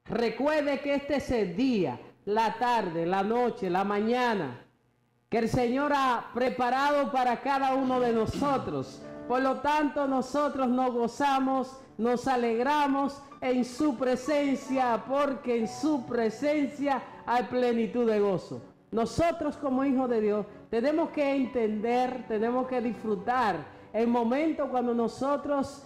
Recuerde que este es el día, la tarde, la noche, la mañana, que el Señor ha preparado para cada uno de nosotros. Por lo tanto, nosotros nos gozamos, nos alegramos en su presencia, porque en su presencia hay plenitud de gozo. Nosotros como hijos de Dios tenemos que entender, tenemos que disfrutar el momento cuando nosotros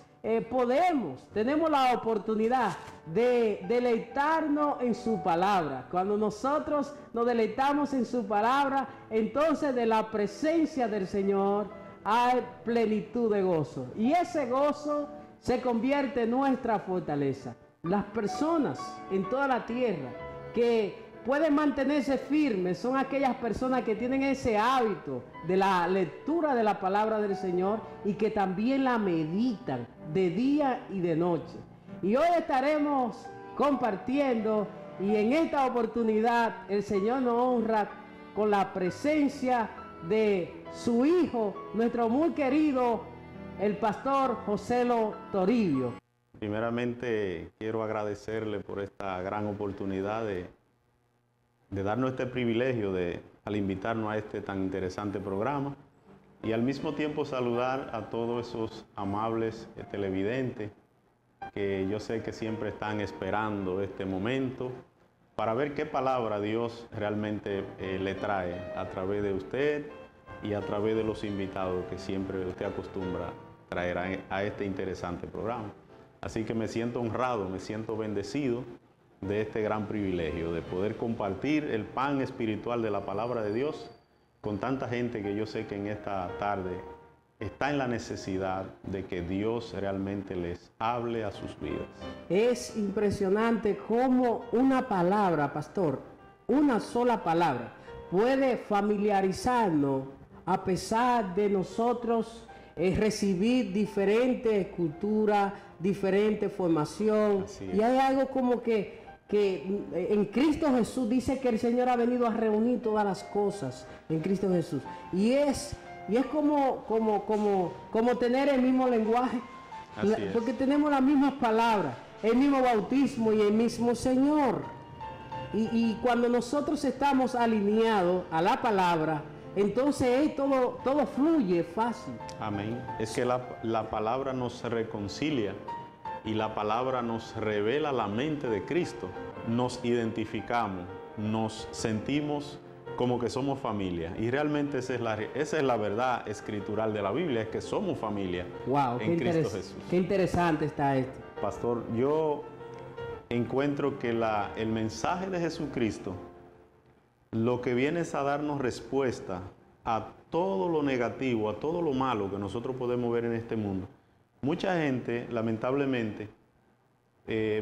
tenemos la oportunidad de deleitarnos en su palabra. Cuando nosotros nos deleitamos en su palabra, entonces de la presencia del Señor hay plenitud de gozo. Y ese gozo se convierte en nuestra fortaleza. Las personas en toda la tierra que pueden mantenerse firmes son aquellas personas que tienen ese hábito de la lectura de la palabra del Señor y que también la meditan de día y de noche. Y hoy estaremos compartiendo, y en esta oportunidad el Señor nos honra con la presencia de su hijo, nuestro muy querido, el pastor Joselo Toribio. Primeramente quiero agradecerle por esta gran oportunidad de darnos este privilegio al invitarnos a este tan interesante programa, y al mismo tiempo saludar a todos esos amables televidentes que yo sé que siempre están esperando este momento para ver qué palabra Dios realmente le trae a través de usted y a través de los invitados que siempre usted acostumbra traer a este interesante programa. Así que me siento honrado, me siento bendecido de este gran privilegio de poder compartir el pan espiritual de la palabra de Dios con tanta gente que yo sé que en esta tarde está en la necesidad de que Dios realmente les hable a sus vidas. Es impresionante cómo una palabra, pastor, una sola palabra, puede familiarizarnos a pesar de nosotros recibir diferentes culturas, diferente formación. Y hay algo como que en Cristo Jesús dice que el Señor ha venido a reunir todas las cosas en Cristo Jesús. Y es como tener el mismo lenguaje, porque tenemos las mismas palabras, el mismo bautismo y el mismo Señor. Y cuando nosotros estamos alineados a la palabra, entonces todo fluye fácil. Amén. Es que la palabra nos reconcilia y la palabra nos revela la mente de Cristo. Nos identificamos, nos sentimos como que somos familia, y realmente esa es la verdad escritural de la Biblia, es que somos familia. Wow, en Cristo Jesús. Qué interesante está esto. Pastor, yo encuentro que el mensaje de Jesucristo lo que viene es a darnos respuesta a todo lo negativo, a todo lo malo que nosotros podemos ver en este mundo. Mucha gente, lamentablemente,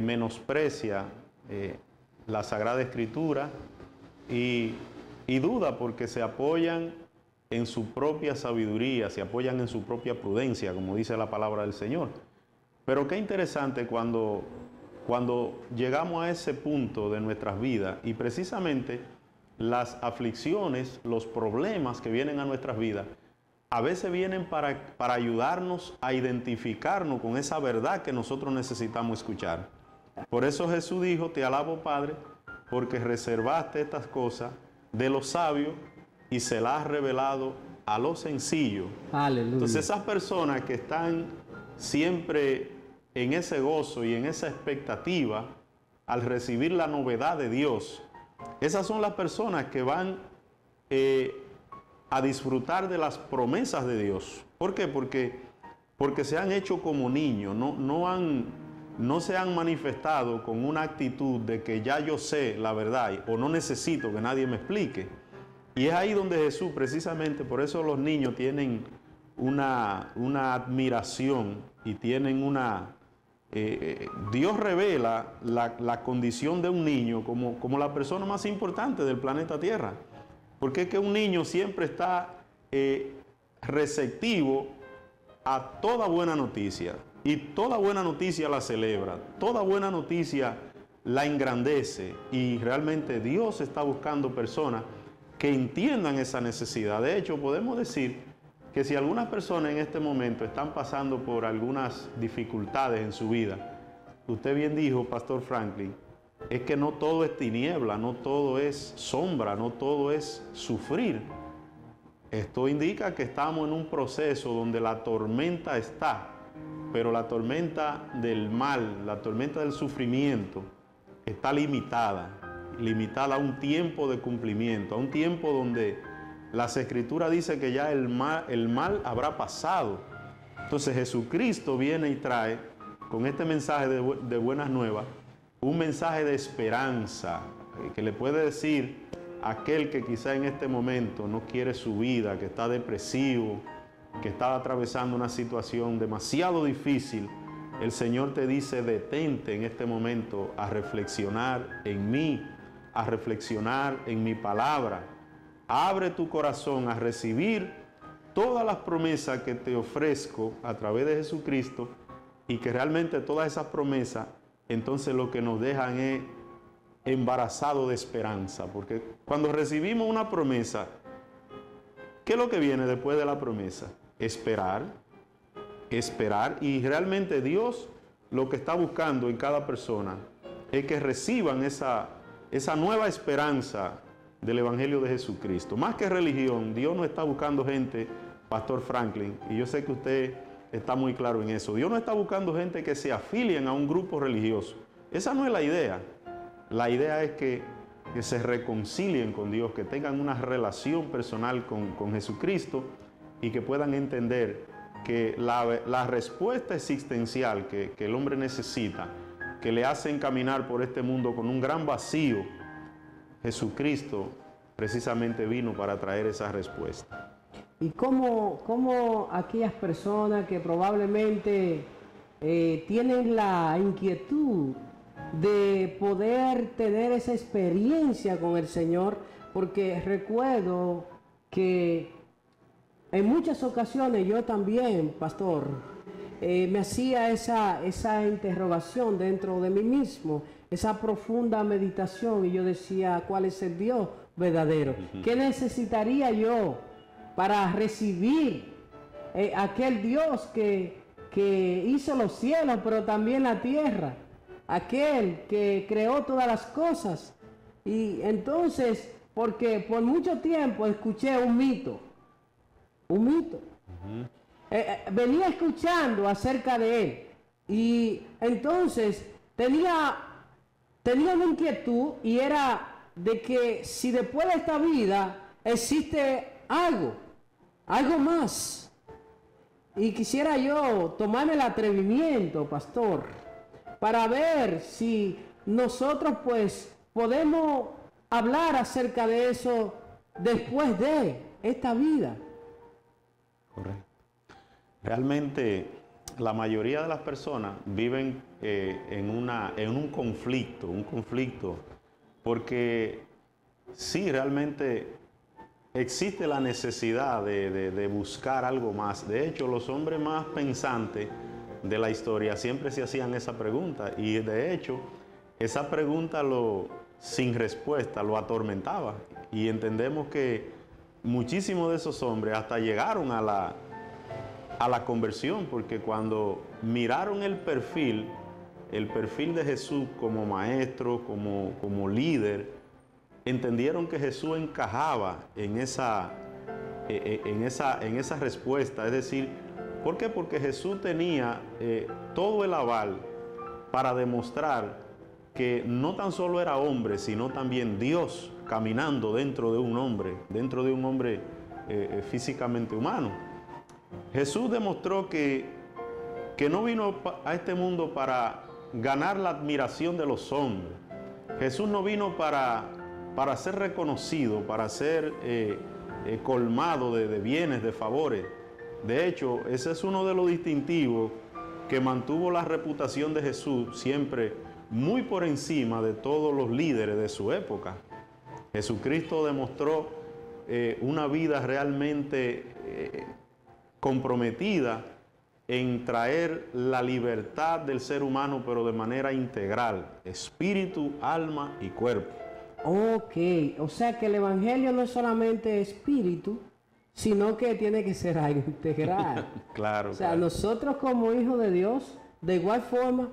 menosprecia la Sagrada Escritura y duda porque se apoyan en su propia sabiduría, se apoyan en su propia prudencia, como dice la palabra del Señor. Pero qué interesante cuando llegamos a ese punto de nuestras vidas, y precisamente las aflicciones, los problemas que vienen a nuestras vidas, a veces vienen para ayudarnos a identificarnos con esa verdad que nosotros necesitamos escuchar. Por eso Jesús dijo: te alabo, Padre, porque reservaste estas cosas de los sabios y se las has revelado a los sencillos. Aleluya. Entonces esas personas que están siempre en ese gozo y en esa expectativa al recibir la novedad de Dios, esas son las personas que van a disfrutar de las promesas de Dios. ¿Por qué? Porque se han hecho como niños, no se han manifestado con una actitud de que ya yo sé la verdad o no necesito que nadie me explique. Y es ahí donde Jesús, precisamente por eso los niños tienen una admiración y tienen Dios revela la condición de un niño como la persona más importante del planeta Tierra. Porque es que un niño siempre está receptivo a toda buena noticia. Y toda buena noticia la celebra, toda buena noticia la engrandece. Y realmente Dios está buscando personas que entiendan esa necesidad. De hecho, podemos decir que si algunas personas en este momento están pasando por algunas dificultades en su vida, usted bien dijo, Pastor Franklin, es que no todo es tiniebla, no todo es sombra, no todo es sufrir. Esto indica que estamos en un proceso donde la tormenta está, pero la tormenta del mal, la tormenta del sufrimiento, está limitada a un tiempo de cumplimiento, a un tiempo donde las Escrituras dicen que ya el mal habrá pasado. Entonces Jesucristo viene y trae, con este mensaje de buenas nuevas, un mensaje de esperanza, que le puede decir a aquel que quizá en este momento no quiere su vida, que está depresivo, que está atravesando una situación demasiado difícil. El Señor te dice: detente en este momento a reflexionar en mí, a reflexionar en mi palabra. Abre tu corazón a recibir todas las promesas que te ofrezco a través de Jesucristo, y que realmente todas esas promesas entonces lo que nos dejan es embarazado de esperanza, porque cuando recibimos una promesa, ¿qué es lo que viene después de la promesa? Esperar, y realmente Dios lo que está buscando en cada persona es que reciban esa nueva esperanza del Evangelio de Jesucristo. Más que religión, Dios no está buscando gente, Pastor Franklin, y yo sé que usted está muy claro en eso. Dios no está buscando gente que se afilien a un grupo religioso. Esa no es la idea. La idea es que se reconcilien con Dios, que tengan una relación personal con Jesucristo, y que puedan entender que la respuesta existencial que el hombre necesita, que le hacen caminar por este mundo con un gran vacío, Jesucristo precisamente vino para traer esa respuesta. ¿Y cómo aquellas personas que probablemente tienen la inquietud de poder tener esa experiencia con el Señor? Porque recuerdo que en muchas ocasiones yo también, pastor, me hacía esa interrogación dentro de mí mismo, esa profunda meditación, y yo decía: ¿cuál es el Dios verdadero? ¿Qué necesitaría yo para recibir aquel Dios que hizo los cielos, pero también la tierra? Aquel que creó todas las cosas. Y entonces, porque por mucho tiempo escuché un mito. Venía escuchando acerca de él, y entonces tenía una inquietud, y era de que si después de esta vida existe algo más. Y quisiera yo tomarme el atrevimiento, pastor, para ver si nosotros pues podemos hablar acerca de eso después de esta vida. Correcto. Realmente la mayoría de las personas viven en un conflicto, porque sí, realmente existe la necesidad de buscar algo más. De hecho, los hombres más pensantes de la historia siempre se hacían esa pregunta, y de hecho esa pregunta sin respuesta lo atormentaba, y entendemos que muchísimos de esos hombres hasta llegaron a la conversión, porque cuando miraron el perfil de Jesús como maestro, como líder, entendieron que Jesús encajaba en esa respuesta. Es decir, ¿por qué? Porque Jesús tenía todo el aval para demostrar que no tan solo era hombre, sino también Dios caminando dentro de un hombre físicamente humano. Jesús demostró que no vino a este mundo para ganar la admiración de los hombres. Jesús no vino para ser reconocido, para ser colmado de bienes, de favores. De hecho, ese es uno de los distintivos que mantuvo la reputación de Jesús siempre muy por encima de todos los líderes de su época. Jesucristo demostró una vida realmente comprometida en traer la libertad del ser humano, pero de manera integral, espíritu, alma y cuerpo. Ok, o sea que el Evangelio no es solamente espíritu, sino que tiene que ser algo integral. Claro. O sea, claro. nosotros como hijos de Dios, de igual forma,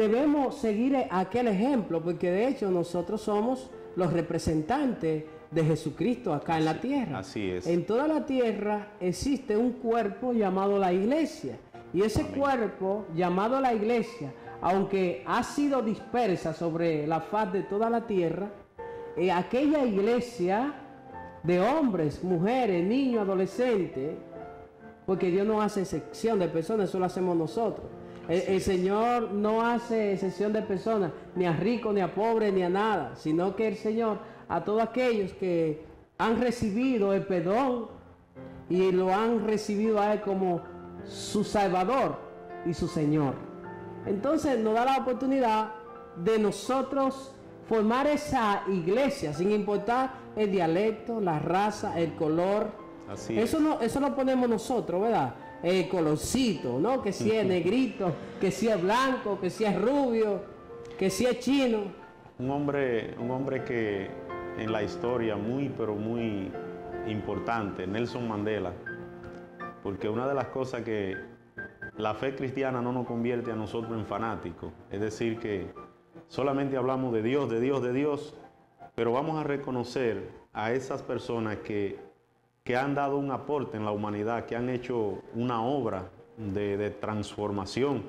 debemos seguir aquel ejemplo, porque de hecho nosotros somos los representantes de Jesucristo acá en la tierra. Así es. En toda la tierra existe un cuerpo llamado la iglesia. Y ese cuerpo llamado la iglesia, aunque ha sido dispersa sobre la faz de toda la tierra, aquella iglesia de hombres, mujeres, niños, adolescentes, porque Dios no hace excepción de personas, eso lo hacemos nosotros. El Señor no hace excepción de personas, ni a ricos, ni a pobres, ni a nada, sino que el Señor, a todos aquellos que han recibido el perdón y lo han recibido a Él como su Salvador y su Señor. Entonces nos da la oportunidad de nosotros formar esa iglesia, sin importar el dialecto, la raza, el color. Así eso lo ponemos nosotros, ¿verdad? El colorcito, ¿no? Que si es negrito, que si es blanco, que si es rubio, que si es chino. Un hombre que en la historia pero muy importante, Nelson Mandela, porque una de las cosas que la fe cristiana no nos convierte a nosotros en fanáticos, es decir, que solamente hablamos de Dios, de Dios, de Dios, pero vamos a reconocer a esas personas que han dado un aporte en la humanidad, que han hecho una obra de transformación.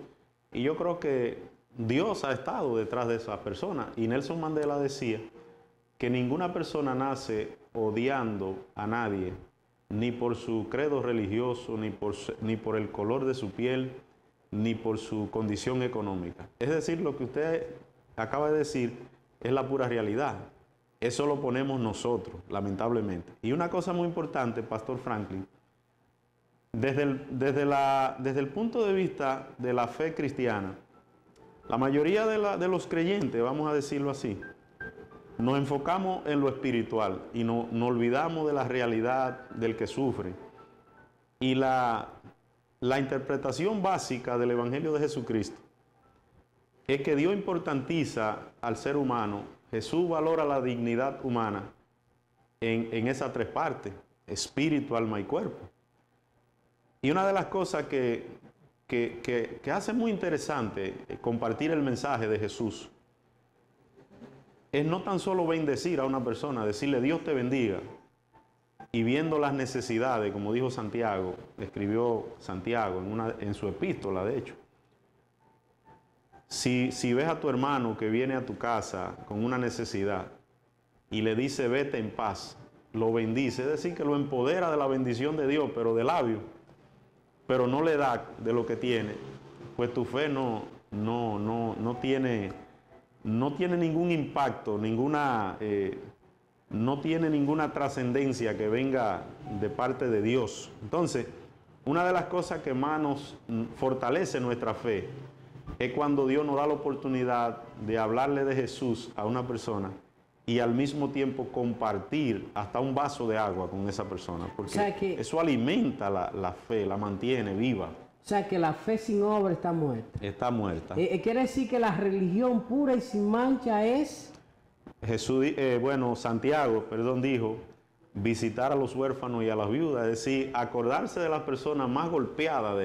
Y yo creo que Dios ha estado detrás de esas personas. Y Nelson Mandela decía que ninguna persona nace odiando a nadie, ni por su credo religioso, ni por el color de su piel, ni por su condición económica. Es decir, lo que usted acaba de decir es la pura realidad. Eso lo ponemos nosotros, lamentablemente. Y una cosa muy importante, Pastor Franklin, desde el punto de vista de la fe cristiana, la mayoría de los creyentes, vamos a decirlo así, nos enfocamos en lo espiritual y nos olvidamos de la realidad del que sufre. Y la interpretación básica del Evangelio de Jesucristo es que Dios importantiza al ser humano. Jesús valora la dignidad humana en esas tres partes, espíritu, alma y cuerpo. Y una de las cosas que hace muy interesante compartir el mensaje de Jesús es no tan solo bendecir a una persona, decirle Dios te bendiga, y viendo las necesidades, como dijo Santiago, escribió Santiago en su epístola, de hecho. Si ves a tu hermano que viene a tu casa con una necesidad y le dice vete en paz, lo bendice, es decir, que lo empodera de la bendición de Dios, pero de labio, pero no le da de lo que tiene, pues tu fe no tiene ningún impacto, no tiene ninguna trascendencia que venga de parte de Dios. Entonces, una de las cosas que más nos fortalece nuestra fe es cuando Dios nos da la oportunidad de hablarle de Jesús a una persona y al mismo tiempo compartir hasta un vaso de agua con esa persona, porque eso alimenta la fe, la mantiene viva. O sea, que la fe sin obra está muerta. Está muerta. Quiere decir que la religión pura y sin mancha es... Santiago, dijo, visitar a los huérfanos y a las viudas, es decir, acordarse de las personas más golpeadas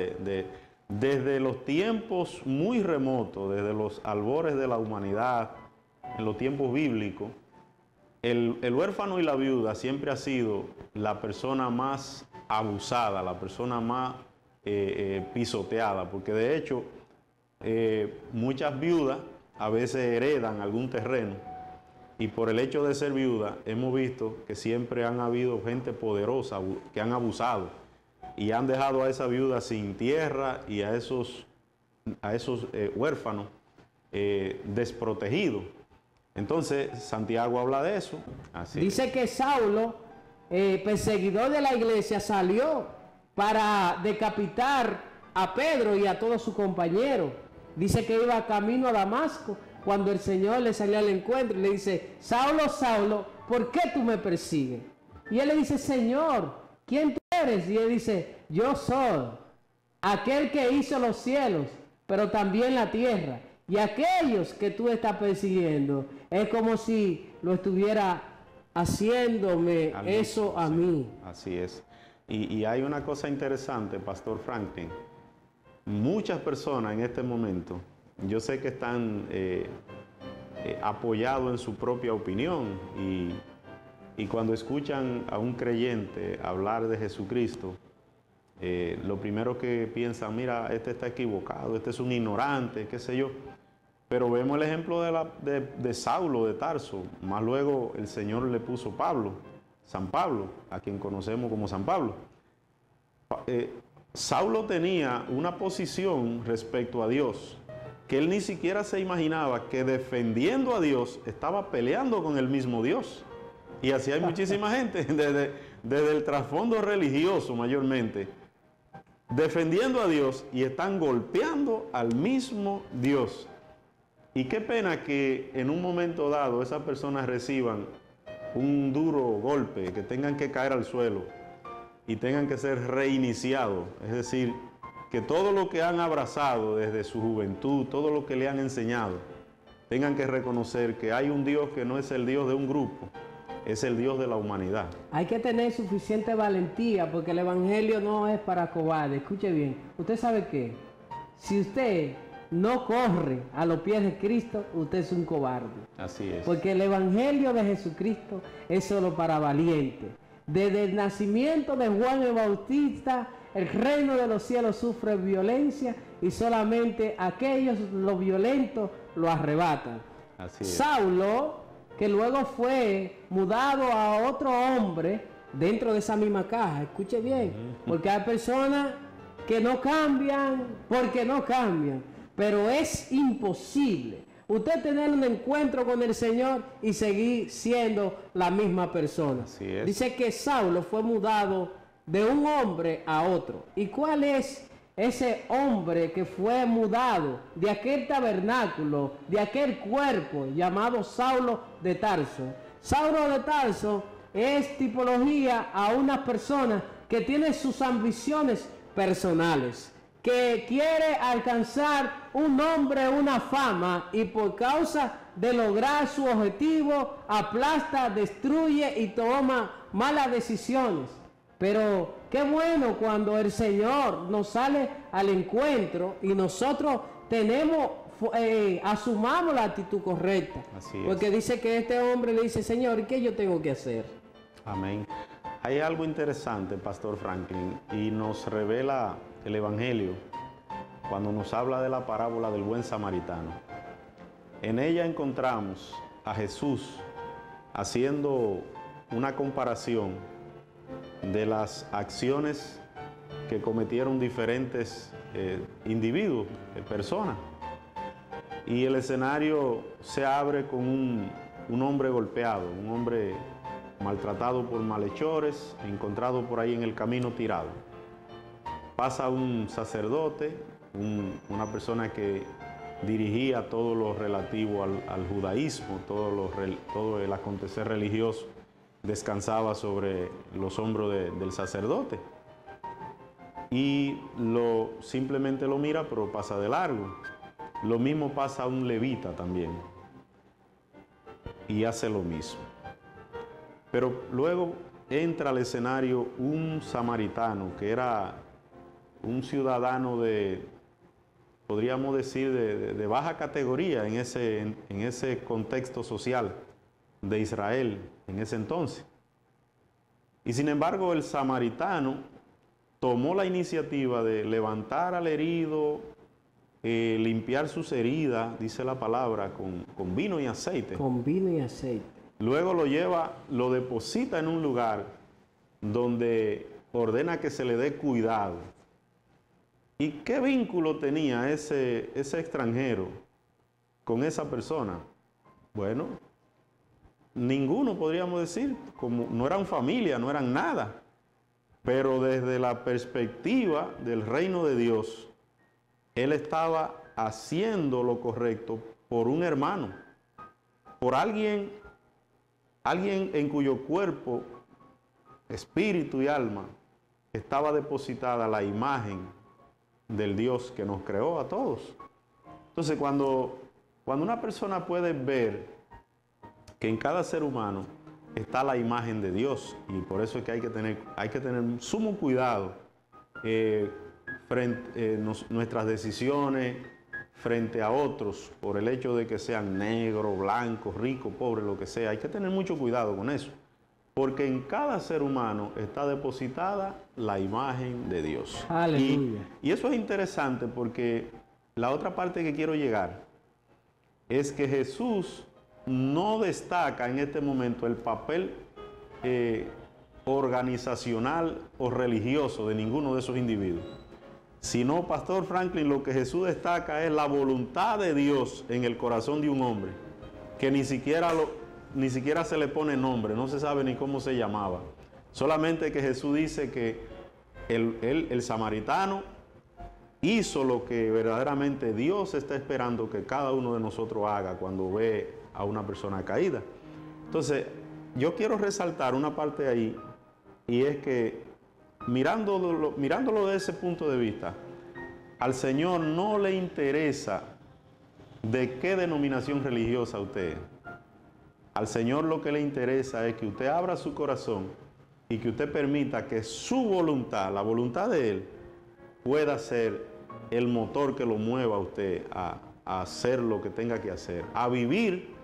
desde los tiempos muy remotos, desde los albores de la humanidad, en los tiempos bíblicos. El huérfano y la viuda siempre ha sido la persona más abusada, la persona más pisoteada, porque de hecho muchas viudas a veces heredan algún terreno y por el hecho de ser viuda hemos visto que siempre han habido gente poderosa que han abusado y han dejado a esa viuda sin tierra y a esos huérfanos desprotegidos. Entonces Santiago habla de eso. Así. Dice que Saulo, perseguidor de la iglesia, salió para decapitar a Pedro y a todos sus compañeros. Dice que iba camino a Damasco cuando el Señor le salió al encuentro y le dice, Saulo, Saulo, ¿por qué tú me persigues? Y él le dice, Señor, ¿quién tú eres? Y él dice, yo soy aquel que hizo los cielos, pero también la tierra. Y aquellos que tú estás persiguiendo, es como si lo estuviera haciéndome eso a mí. Así es. Y hay una cosa interesante, Pastor Franklin. Muchas personas en este momento yo sé que están apoyados en su propia opinión y cuando escuchan a un creyente hablar de Jesucristo, lo primero que piensan, mira, este está equivocado, este es un ignorante, qué sé yo. Pero vemos el ejemplo de Saulo de Tarso. Más luego el Señor le puso Pablo, San Pablo, a quien conocemos como San Pablo. Saulo tenía una posición respecto a Dios que él ni siquiera se imaginaba que defendiendo a Dios estaba peleando con el mismo Dios. Y así hay muchísima gente, desde el trasfondo religioso mayormente, defendiendo a Dios y están golpeando al mismo Dios. Y qué pena que en un momento dado esas personas reciban un duro golpe, que tengan que caer al suelo y tengan que ser reiniciados. Es decir, que todo lo que han abrazado desde su juventud, todo lo que le han enseñado, tengan que reconocer que hay un Dios que no es el Dios de un grupo, es el Dios de la humanidad. Hay que tener suficiente valentía porque el evangelio no es para cobardes. Escuche bien, ¿usted sabe qué? Si usted no corre a los pies de Cristo, usted es un cobarde. Así es. Porque el evangelio de Jesucristo es solo para valientes. Desde el nacimiento de Juan el Bautista, el reino de los cielos sufre violencia y solamente aquellos, los violentos, lo arrebatan. Así es. Saulo, que luego fue mudado a otro hombre dentro de esa misma caja, escuche bien, porque hay personas que no cambian porque no cambian, pero es imposible usted tener un encuentro con el Señor y seguir siendo la misma persona. Así es. Dice que Saulo fue mudado de un hombre a otro. ¿Y cuál es ese hombre que fue mudado de aquel tabernáculo, de aquel cuerpo llamado Saulo de Tarso? Saulo de Tarso es tipología a una persona que tiene sus ambiciones personales, que quiere alcanzar un nombre, una fama, y por causa de lograr su objetivo, aplasta, destruye y toma malas decisiones. Pero qué bueno cuando el Señor nos sale al encuentro y nosotros asumamos la actitud correcta. Así es. Porque dice que este hombre le dice, Señor, ¿qué yo tengo que hacer? Amén. Hay algo interesante, Pastor Franklin, y nos revela el Evangelio cuando nos habla de la parábola del buen samaritano. En ella encontramos a Jesús haciendo una comparación de las acciones que cometieron diferentes individuos, personas. Y el escenario se abre con un hombre golpeado, un hombre maltratado por malhechores, encontrado por ahí en el camino tirado. Pasa un sacerdote, una persona que dirigía todo lo relativo al judaísmo, todo el acontecer religioso descansaba sobre los hombros del sacerdote. Y simplemente lo mira, pero pasa de largo. Lo mismo pasa a un levita también. Y hace lo mismo. Pero luego entra al escenario un samaritano, que era un ciudadano podríamos decir, de baja categoría en ese contexto social de Israel en ese entonces. Y sin embargo, el samaritano tomó la iniciativa de levantar al herido, limpiar sus heridas, dice la palabra, con vino y aceite. Con vino y aceite. Luego lo deposita en un lugar donde ordena que se le dé cuidado. ¿Y qué vínculo tenía ese extranjero con esa persona? Bueno, ninguno, podríamos decir, como no eran familia, no eran nada. Pero desde la perspectiva del reino de Dios, él estaba haciendo lo correcto por un hermano, por alguien en cuyo cuerpo, espíritu y alma estaba depositada la imagen del Dios que nos creó a todos. Entonces, cuando una persona puede ver que en cada ser humano está la imagen de Dios, y por eso es que hay que tener sumo cuidado frente nuestras decisiones, frente a otros por el hecho de que sean negros, blancos, ricos, pobres, lo que sea. Hay que tener mucho cuidado con eso, porque en cada ser humano está depositada la imagen de Dios. Aleluya. Y eso es interesante porque la otra parte que quiero llegar es que Jesús no destaca en este momento el papel organizacional o religioso de ninguno de esos individuos, sino, Pastor Franklin, lo que Jesús destaca es la voluntad de Dios en el corazón de un hombre, que ni siquiera se le pone nombre, no se sabe ni cómo se llamaba. Solamente que Jesús dice que el samaritano hizo lo que verdaderamente Dios está esperando que cada uno de nosotros haga cuando ve a una persona caída. Entonces, yo quiero resaltar una parte ahí, y es que mirándolo de ese punto de vista, al Señor no le interesa de qué denominación religiosa usted es. Al Señor lo que le interesa es que usted abra su corazón y que usted permita que su voluntad, la voluntad de Él, pueda ser el motor que lo mueva a usted a hacer lo que tenga que hacer, a vivir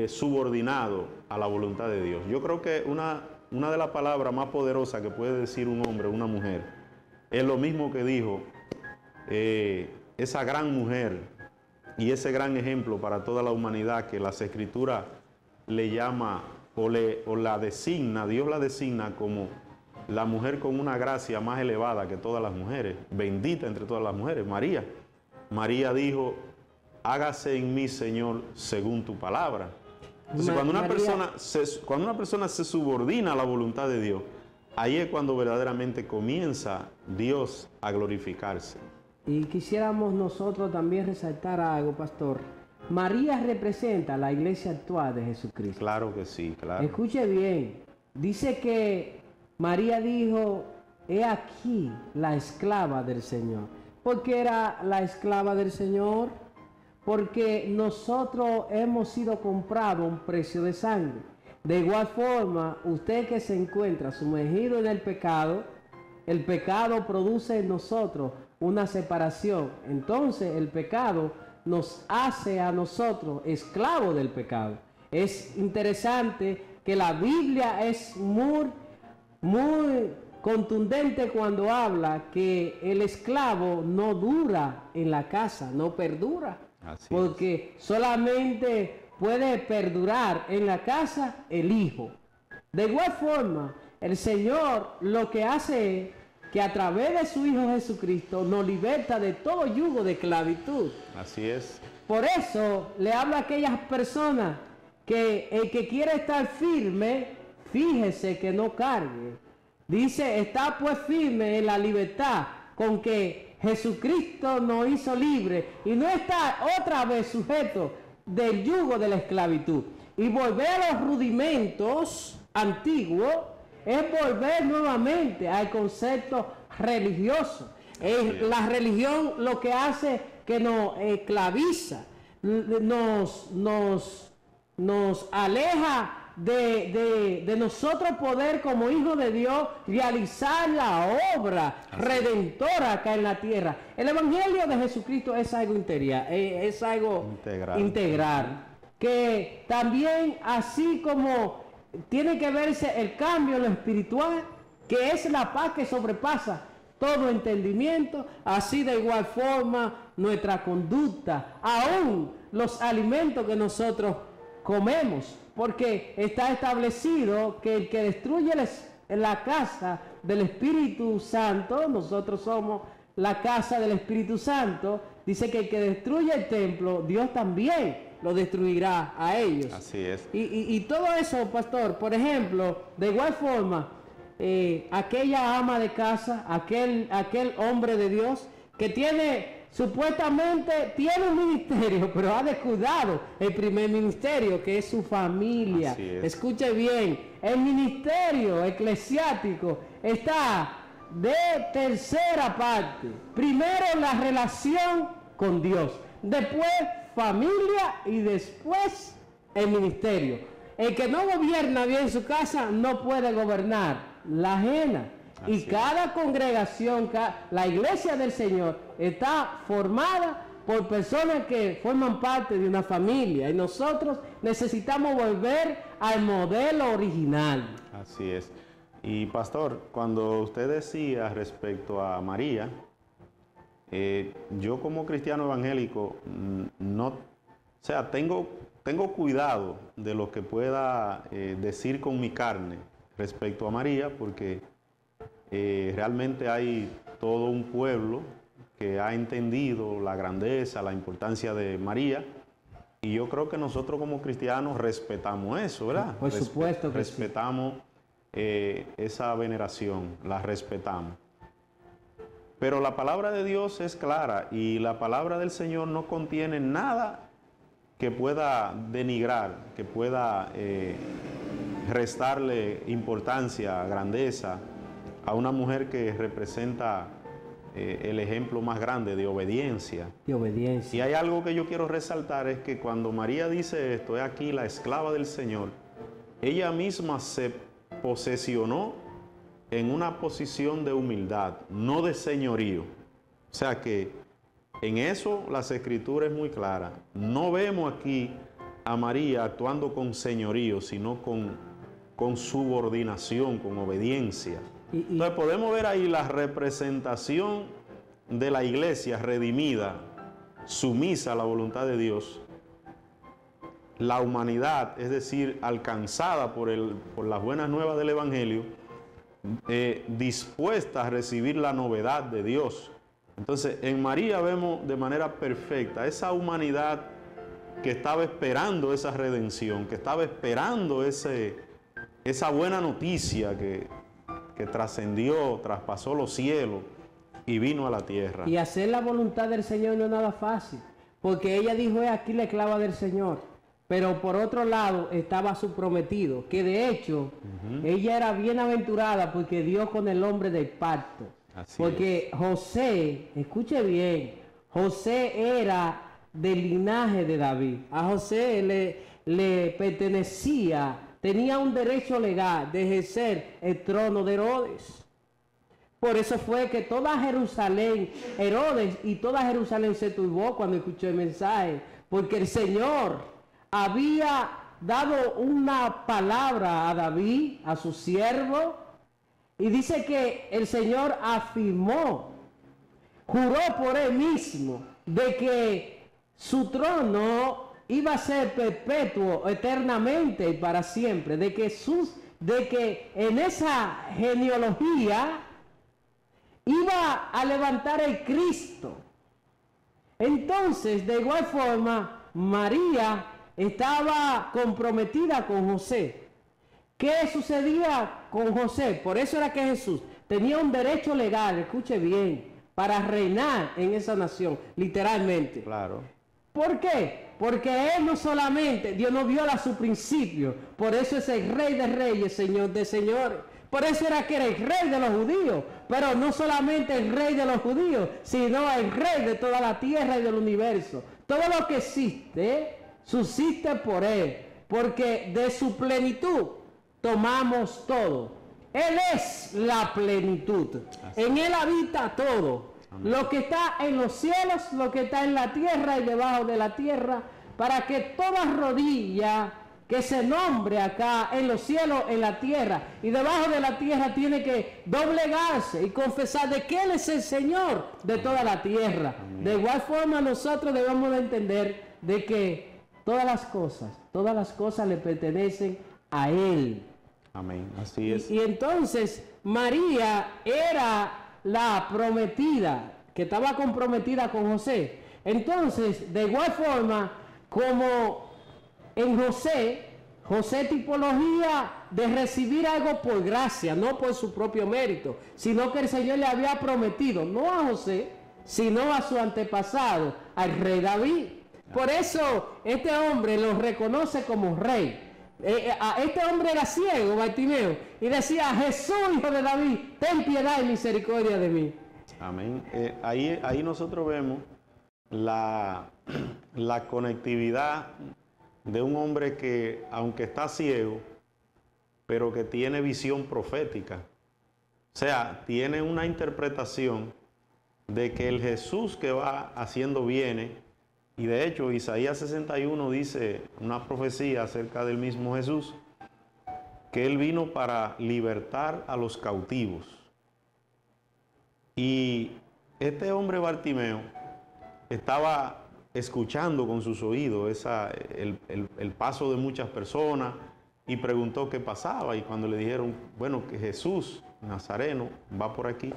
subordinado a la voluntad de Dios. Yo creo que una de las palabras más poderosas que puede decir un hombre o una mujer es lo mismo que dijo esa gran mujer y ese gran ejemplo para toda la humanidad que las Escrituras le llama o la designa, Dios la designa como la mujer con una gracia más elevada que todas las mujeres, bendita entre todas las mujeres, María. María dijo: hágase en mí, Señor, según tu palabra. Entonces, cuando una persona se subordina a la voluntad de Dios, ahí es cuando verdaderamente comienza Dios a glorificarse. Y quisiéramos nosotros también resaltar algo, pastor. María representa la iglesia actual de Jesucristo. Claro que sí, claro. Escuche bien. Dice que María dijo: he aquí la esclava del Señor. ¿Por qué era la esclava del Señor? Porque nosotros hemos sido comprados a un precio de sangre. De igual forma, usted que se encuentra sumergido en el pecado produce en nosotros una separación. Entonces el pecado nos hace a nosotros esclavos del pecado. Es interesante que la Biblia es muy contundente cuando habla que el esclavo no dura en la casa, no perdura. Porque solamente puede perdurar en la casa el Hijo. De igual forma, el Señor lo que hace es que a través de su Hijo Jesucristo nos liberta de todo yugo de esclavitud. Así es. Por eso le habla a aquellas personas que el que quiere estar firme, fíjese que no cargue. Dice: está pues firme en la libertad con que Jesucristo nos hizo libre, y no está otra vez sujeto del yugo de la esclavitud. Y volver a los rudimentos antiguos es volver nuevamente al concepto religioso. La religión lo que hace que nos esclaviza, nos aleja de nosotros poder como hijos de Dios realizar la obra redentora acá en la tierra. El Evangelio de Jesucristo es algo integral, que también, así como tiene que verse el cambio en lo espiritual, que es la paz que sobrepasa todo entendimiento, así de igual forma nuestra conducta, aún los alimentos que nosotros comemos, porque está establecido que el que destruye la casa del Espíritu Santo, nosotros somos la casa del Espíritu Santo, dice que el que destruye el templo, Dios también lo destruirá a ellos. Así es. Y todo eso, pastor, por ejemplo, de igual forma, aquella ama de casa, aquel hombre de Dios que supuestamente tiene un ministerio, pero ha descuidado el primer ministerio, que es su familia. Escuche bien, el ministerio eclesiástico está de tercera parte. Primero la relación con Dios, después familia y después el ministerio. El que no gobierna bien su casa no puede gobernar la ajena. Y cada congregación, la iglesia del Señor está formada por personas que forman parte de una familia. Y nosotros necesitamos volver al modelo original. Así es. Y pastor, cuando usted decía respecto a María, yo como cristiano evangélico no, o sea, tengo cuidado de lo que pueda decir con mi carne respecto a María, porque realmente hay todo un pueblo que ha entendido la grandeza, la importancia de María, y yo creo que nosotros como cristianos respetamos eso, ¿verdad? Por supuesto que respetamos esa veneración, la respetamos. Pero la palabra de Dios es clara y la palabra del Señor no contiene nada que pueda denigrar, que pueda restarle importancia, grandeza a una mujer que representa el ejemplo más grande de obediencia. De obediencia. Y hay algo que yo quiero resaltar, es que cuando María dice esto, he aquí la esclava del Señor, ella misma se posesionó en una posición de humildad, no de señorío. O sea que en eso las Escrituras es muy clara. No vemos aquí a María actuando con señorío, sino con subordinación, con obediencia. Entonces podemos ver ahí la representación de la iglesia redimida, sumisa a la voluntad de Dios. La humanidad, es decir, alcanzada por las buenas nuevas del Evangelio, dispuesta a recibir la novedad de Dios. Entonces, en María vemos de manera perfecta esa humanidad que estaba esperando esa redención, que estaba esperando esa buena noticia que trascendió, traspasó los cielos y vino a la tierra. Y hacer la voluntad del Señor no es nada fácil, porque ella dijo, aquí la esclava del Señor. Pero por otro lado estaba su prometido, que de hecho ella era bienaventurada porque dio con el hombre del pacto. Así porque es. José, escuche bien, José era del linaje de David. A José le pertenecía, tenía un derecho legal de ejercer el trono de Herodes. Por eso fue que toda Jerusalén, Herodes y toda Jerusalén se turbó cuando escuchó el mensaje, porque el Señor había dado una palabra a David, a su siervo, y dice que el Señor afirmó, juró por él mismo, de que su trono iba a ser perpetuo, eternamente y para siempre, de que en esa genealogía iba a levantar el Cristo. Entonces, de igual forma, María estaba comprometida con José. ¿Qué sucedía con José? Por eso era que Jesús tenía un derecho legal, escuche bien, para reinar en esa nación, literalmente. Claro. ¿Por qué? Porque él no solamente, Dios no viola su principio, por eso es el Rey de Reyes, Señor de Señores. Por eso era que era el Rey de los judíos, pero no solamente el Rey de los judíos, sino el Rey de toda la tierra y del universo. Todo lo que existe, subsiste por él, porque de su plenitud tomamos todo. Él es la plenitud. Así. En él habita todo. Amén. Lo que está en los cielos, lo que está en la tierra y debajo de la tierra, para que toda rodilla que se nombre acá en los cielos, en la tierra y debajo de la tierra tiene que doblegarse y confesar de que Él es el Señor de toda la tierra. Amén. De igual forma nosotros debemos de entender de que todas las cosas le pertenecen a Él. Amén, así es. Y entonces María era la prometida, que estaba comprometida con José. Entonces, de igual forma, como en José tipología de recibir algo por gracia, no por su propio mérito, sino que el Señor le había prometido, no a José, sino a su antepasado, al rey David. Por eso este hombre lo reconoce como rey. Este hombre era ciego, Bartimeo, y decía, Jesús, hijo de David, ten piedad y misericordia de mí. Amén. Ahí nosotros vemos la conectividad de un hombre que, aunque está ciego, pero que tiene visión profética. O sea, tiene una interpretación de que el Jesús que va haciendo viene, y de hecho Isaías 61 dice una profecía acerca del mismo Jesús, que Él vino para libertar a los cautivos. Y este hombre Bartimeo estaba escuchando con sus oídos el paso de muchas personas y preguntó qué pasaba. Y cuando le dijeron, bueno, que Jesús Nazareno va por aquí,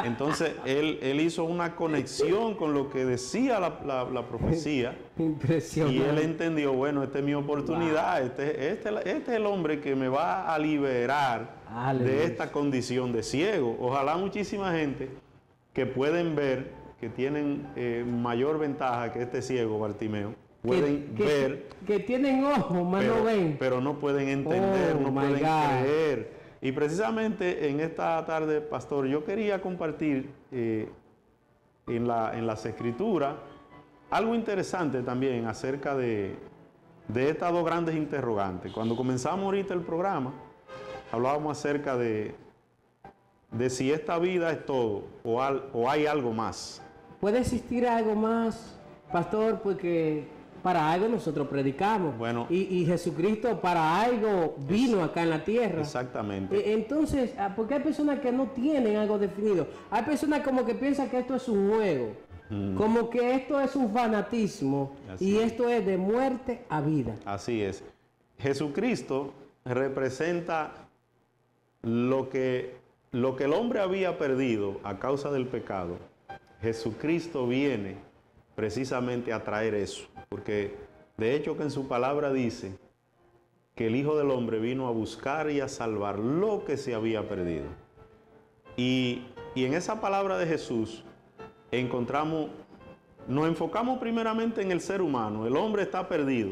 entonces él hizo una conexión con lo que decía la profecía. Impresionante. Y él entendió, bueno, esta es mi oportunidad, wow. Este es el hombre que me va a liberar de esta condición de ciego. Ojalá muchísima gente que pueden ver, que tienen mayor ventaja que este ciego Bartimeo, pueden ver. Que tienen ojos, más no ven. Pero no pueden entender, no pueden creer. Y precisamente en esta tarde, pastor, yo quería compartir en las Escrituras algo interesante también acerca de estas dos grandes interrogantes. Cuando comenzamos ahorita el programa, hablábamos acerca de si esta vida es todo o hay algo más. ¿Puede existir algo más, pastor? Porque para algo nosotros predicamos. Bueno, y Jesucristo para algo vino acá en la tierra. Exactamente. Entonces, porque hay personas que no tienen algo definido. Hay personas como que piensan que esto es un juego. Como que esto es un fanatismo. Y esto es de muerte a vida. Así es. Jesucristo representa lo que el hombre había perdido a causa del pecado. Jesucristo viene precisamente a traer eso. Porque de hecho que en su palabra dice que el Hijo del Hombre vino a buscar y a salvar lo que se había perdido. Y en esa palabra de Jesús nos enfocamos primeramente en el ser humano. El hombre está perdido,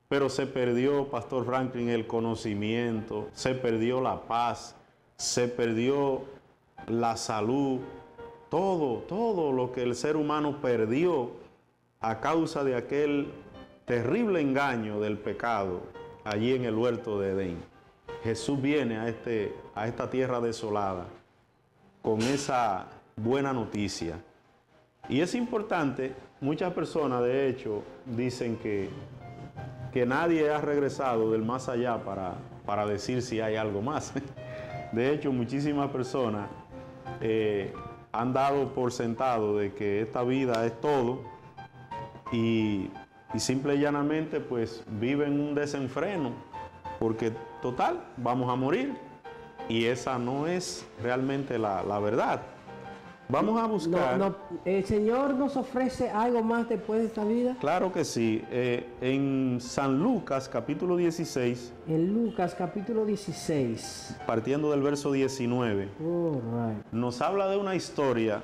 pero se perdió, Pastor Franklin, el conocimiento, se perdió la paz, se perdió la salud, todo lo que el ser humano perdió a causa de aquel terrible engaño del pecado allí en el huerto de Edén. Jesús viene a esta tierra desolada con esa buena noticia. Y es importante, muchas personas de hecho dicen que nadie ha regresado del más allá para decir si hay algo más. De hecho, muchísimas personas han dado por sentado de que esta vida es todo. Y simple y llanamente pues viven un desenfreno, porque total, vamos a morir, y esa no es realmente la verdad. Vamos a buscar... ¿El Señor nos ofrece algo más después de esta vida? Claro que sí. En San Lucas capítulo 16. En Lucas capítulo 16. Partiendo del verso 19. Nos habla de una historia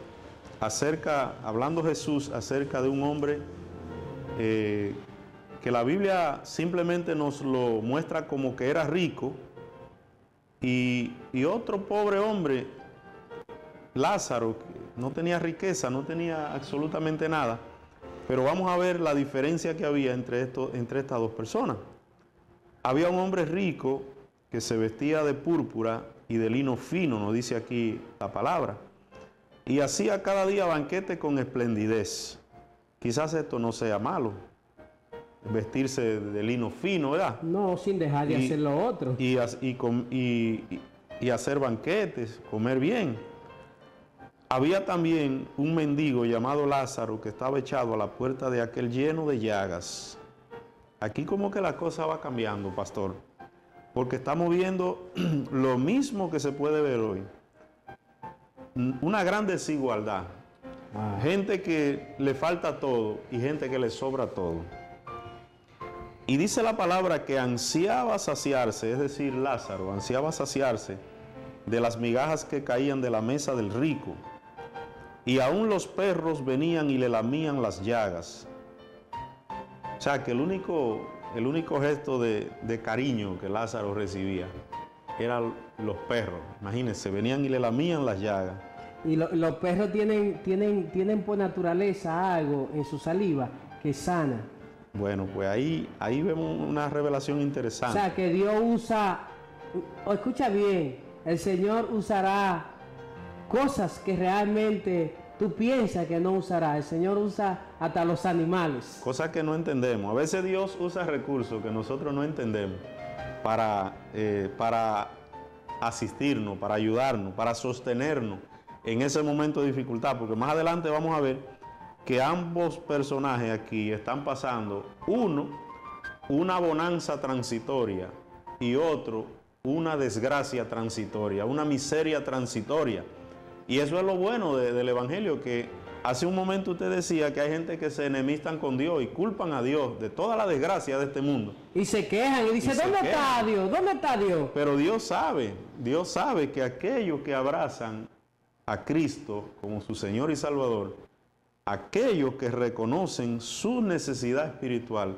hablando Jesús acerca de un hombre que la Biblia simplemente nos lo muestra como que era rico, y otro pobre hombre, Lázaro, que no tenía riqueza, no tenía absolutamente nada. Pero vamos a ver la diferencia que había entre estas dos personas. Había un hombre rico que se vestía de púrpura y de lino fino, nos dice aquí la palabra, y hacía cada día banquete con esplendidez. Quizás esto no sea malo, vestirse de lino fino, ¿verdad? No, sin dejar de hacer lo otro. Y hacer banquetes, comer bien. Había también un mendigo llamado Lázaro que estaba echado a la puerta de aquel lleno de llagas. Aquí como que la cosa va cambiando, pastor, porque estamos viendo lo mismo que se puede ver hoy. Una gran desigualdad. Gente que le falta todo y gente que le sobra todo. Y dice la palabra que ansiaba saciarse, es decir, Lázaro ansiaba saciarse de las migajas que caían de la mesa del rico. Y aún los perros venían y le lamían las llagas. O sea que el único gesto de cariño que Lázaro recibía eran los perros. Imagínense, venían y le lamían las llagas. Y los perros tienen por naturaleza algo en su saliva que sana. Bueno, pues ahí vemos una revelación interesante. O sea, que Dios usa, escucha bien, el Señor usará cosas que realmente tú piensas que no usará. El Señor usa hasta los animales. Cosas que no entendemos. A veces Dios usa recursos que nosotros no entendemos para asistirnos, para ayudarnos, para sostenernos en ese momento de dificultad, porque más adelante vamos a ver que ambos personajes aquí están pasando, uno, una bonanza transitoria y otro, una desgracia transitoria, una miseria transitoria. Y eso es lo bueno del Evangelio, que hace un momento usted decía que hay gente que se enemistan con Dios y culpan a Dios de toda la desgracia de este mundo. Y se quejan y dicen, ¿dónde está Dios? ¿Dónde está Dios? Pero Dios sabe que aquellos que abrazan a Cristo como su Señor y Salvador, aquellos que reconocen su necesidad espiritual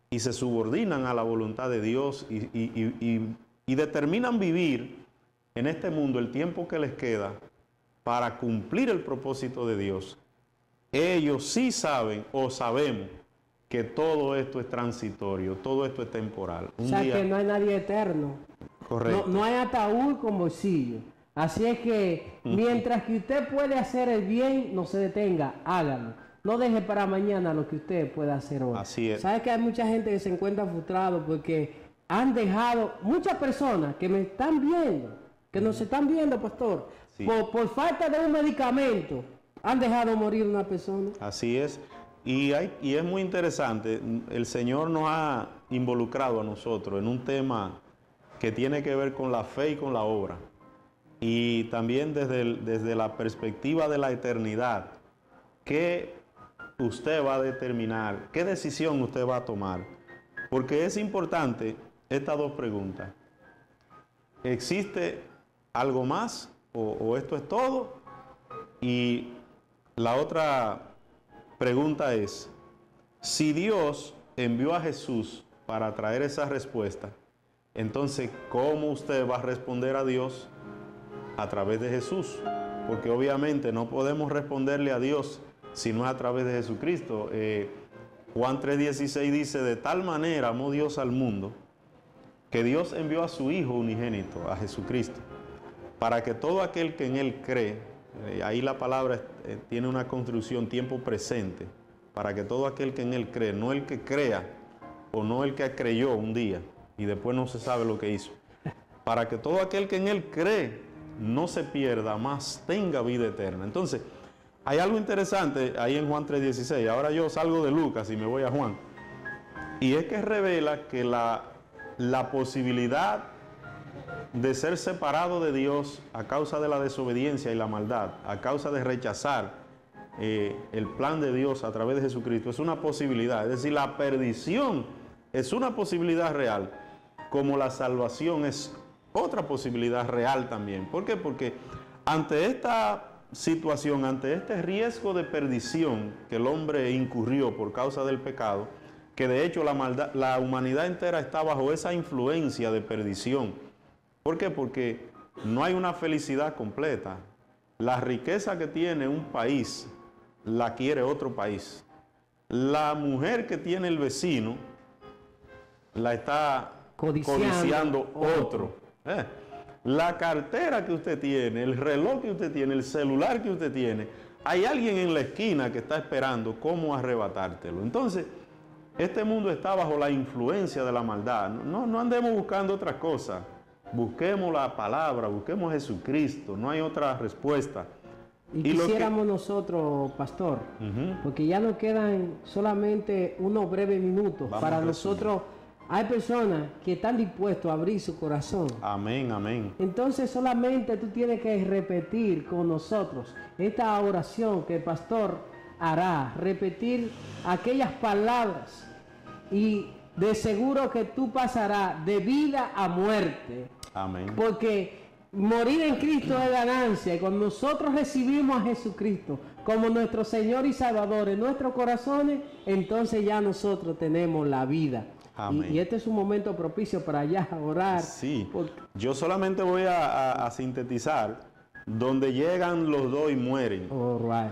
y se subordinan a la voluntad de Dios y determinan vivir en este mundo el tiempo que les queda para cumplir el propósito de Dios, ellos sí saben o sabemos que todo esto es transitorio, todo esto es temporal. O sea, que no hay nadie eterno. Correcto. No hay ataúd con bolsillo. Así es que mientras que usted puede hacer el bien, no se detenga, hágalo. No deje para mañana lo que usted pueda hacer hoy. Así es. ¿Sabe que hay mucha gente que se encuentra frustrado porque han dejado, muchas personas que me están viendo, que nos están viendo, pastor, sí, por falta de un medicamento, han dejado morir una persona? Así es. Y es muy interesante, el Señor nos ha involucrado a nosotros en un tema que tiene que ver con la fe y con la obra. Y también desde la perspectiva de la eternidad, ¿qué usted va a determinar? ¿Qué decisión usted va a tomar? Porque es importante estas dos preguntas. ¿Existe algo más o esto es todo? Y la otra pregunta es, si Dios envió a Jesús para traer esa respuesta, entonces, ¿cómo usted va a responder a Dios? A través de Jesús, porque obviamente no podemos responderle a Dios si no es a través de Jesucristo. Juan 3:16 dice, de tal manera amó Dios al mundo, que Dios envió a su Hijo unigénito, a Jesucristo, para que todo aquel que en Él cree, ahí la palabra tiene una construcción tiempo presente, para que todo aquel que en Él cree, no el que crea, o no el que creyó un día, y después no se sabe lo que hizo, para que todo aquel que en Él cree, no se pierda, más tenga vida eterna. Entonces, hay algo interesante ahí en Juan 3:16. Ahora yo salgo de Lucas y me voy a Juan. Y es que revela que la posibilidad de ser separado de Dios a causa de la desobediencia y la maldad, a causa de rechazar el plan de Dios a través de Jesucristo, es una posibilidad. Es decir, la perdición es una posibilidad real, como la salvación es otra posibilidad real también. ¿Por qué? Porque ante esta situación, ante este riesgo de perdición que el hombre incurrió por causa del pecado, que de hecho la humanidad entera está bajo esa influencia de perdición. ¿Por qué? Porque no hay una felicidad completa. La riqueza que tiene un país la quiere otro país. La mujer que tiene el vecino la está codiciando otro. La cartera que usted tiene, el reloj que usted tiene, el celular que usted tiene, hay alguien en la esquina que está esperando cómo arrebatártelo. Entonces, este mundo está bajo la influencia de la maldad. No andemos buscando otras cosas. Busquemos la palabra, busquemos a Jesucristo. No hay otra respuesta. Y quisiéramos nosotros, pastor, porque ya nos quedan solamente unos breves minutos para nosotros. Hay personas que están dispuestos a abrir su corazón. Amén, amén. Entonces solamente tú tienes que repetir con nosotros esta oración que el pastor hará. Repetir aquellas palabras y de seguro que tú pasarás de vida a muerte. Amén. Porque morir en Cristo es ganancia. Y cuando nosotros recibimos a Jesucristo como nuestro Señor y Salvador en nuestros corazones, entonces ya nosotros tenemos la vida. Y este es un momento propicio para ya orar. Sí, yo solamente voy a sintetizar donde llegan los dos y mueren.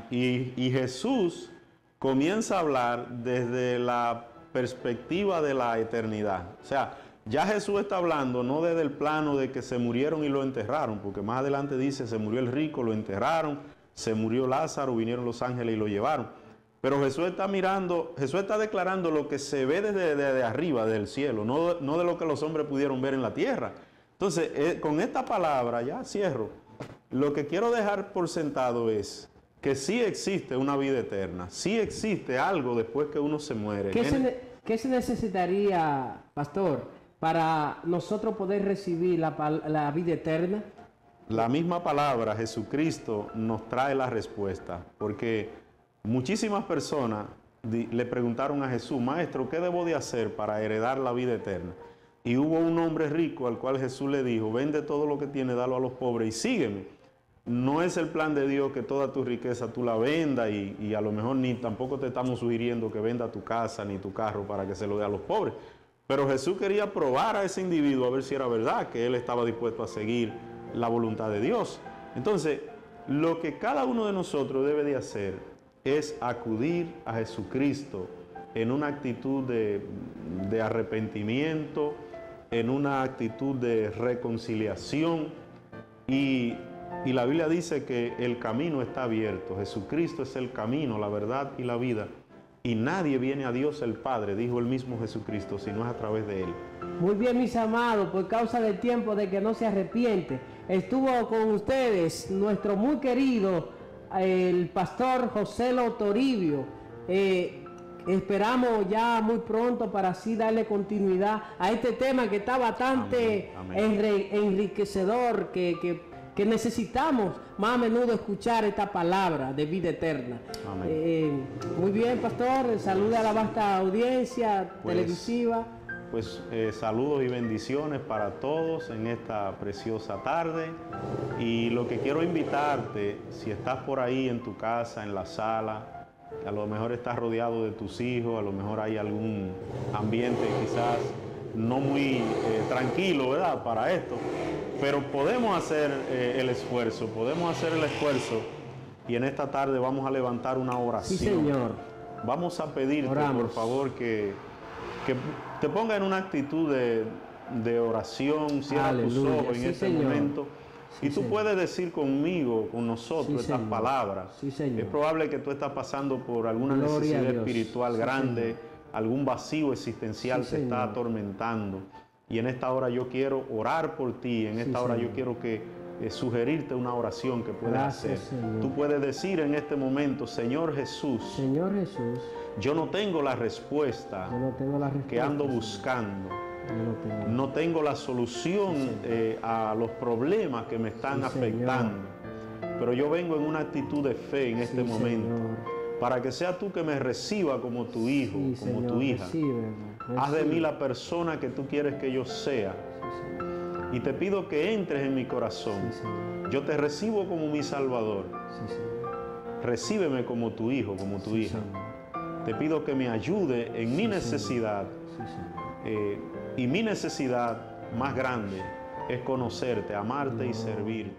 Y Jesús comienza a hablar desde la perspectiva de la eternidad. O sea, ya Jesús está hablando no desde el plano de que se murieron y lo enterraron, porque más adelante dice, se murió el rico, lo enterraron, se murió Lázaro, vinieron los ángeles y lo llevaron. Pero Jesús está mirando, Jesús está declarando lo que se ve desde arriba, del cielo, no de lo que los hombres pudieron ver en la tierra. Entonces, con esta palabra, ya cierro, lo que quiero dejar por sentado es que sí existe una vida eterna, sí existe algo después que uno se muere. ¿Qué se necesitaría, pastor, para nosotros poder recibir la vida eterna? La misma palabra, Jesucristo, nos trae la respuesta, porque muchísimas personas le preguntaron a Jesús, Maestro, ¿qué debo de hacer para heredar la vida eterna? Y hubo un hombre rico al cual Jesús le dijo, vende todo lo que tienes, dalo a los pobres y sígueme. No es el plan de Dios que toda tu riqueza tú la vendas y a lo mejor ni tampoco te estamos sugiriendo que venda tu casa ni tu carro para que se lo dé a los pobres. Pero Jesús quería probar a ese individuo a ver si era verdad que él estaba dispuesto a seguir la voluntad de Dios. Entonces, lo que cada uno de nosotros debe de hacer es acudir a Jesucristo en una actitud de arrepentimiento, en una actitud de reconciliación y la Biblia dice que el camino está abierto. Jesucristo es el camino, la verdad y la vida. Y nadie viene a Dios el Padre, dijo el mismo Jesucristo, si no es a través de Él. Muy bien, mis amados, por causa del tiempo de que no se arrepiente, estuvo con ustedes nuestro muy querido, el pastor José Lo Toribio. Esperamos ya muy pronto para así darle continuidad a este tema que está bastante enriquecedor, que necesitamos más a menudo escuchar esta palabra de vida eterna. Muy bien, pastor, saluda a la vasta audiencia televisiva. Saludos y bendiciones para todos en esta preciosa tarde. Y lo que quiero invitarte, si estás por ahí en tu casa, en la sala, a lo mejor estás rodeado de tus hijos, a lo mejor hay algún ambiente quizás no muy tranquilo, ¿verdad?, para esto. Pero podemos hacer el esfuerzo, y en esta tarde vamos a levantar una oración. Sí, Señor. Vamos a pedirte, por favor, que te ponga en una actitud de oración, cierra tus ojos en este momento. Y tú puedes decir conmigo, con nosotros, estas palabras. Es probable que tú estás pasando por alguna necesidad espiritual grande, algún vacío existencial te está atormentando. Y en esta hora yo quiero orar por ti, en esta hora yo quiero sugerirte una oración que puedes hacer. Señor. Tú puedes decir en este momento, Señor Jesús, yo no tengo la respuesta, que ando buscando. No tengo la solución a los problemas que me están afectando. Pero yo vengo en una actitud de fe en este momento. Para que sea tú que me reciba como tu hijo, como tu hija. Haz de mí la persona que tú quieres que yo sea. Y te pido que entres en mi corazón. Yo te recibo como mi Salvador. Recíbeme como tu hijo, como tu hija. Te pido que me ayude en mi necesidad. Y mi necesidad más grande es conocerte, amarte y servirte.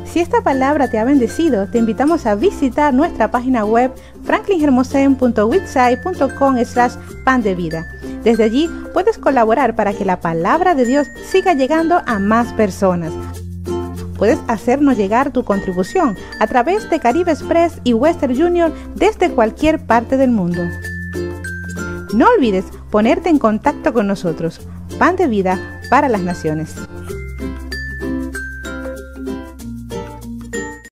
Si esta palabra te ha bendecido, te invitamos a visitar nuestra página web franklinhermosen.wixsite.com/pan de vida. Desde allí puedes colaborar para que la palabra de Dios siga llegando a más personas. Puedes hacernos llegar tu contribución a través de Caribe Express y Western Union desde cualquier parte del mundo. No olvides ponerte en contacto con nosotros. Pan de vida para las naciones.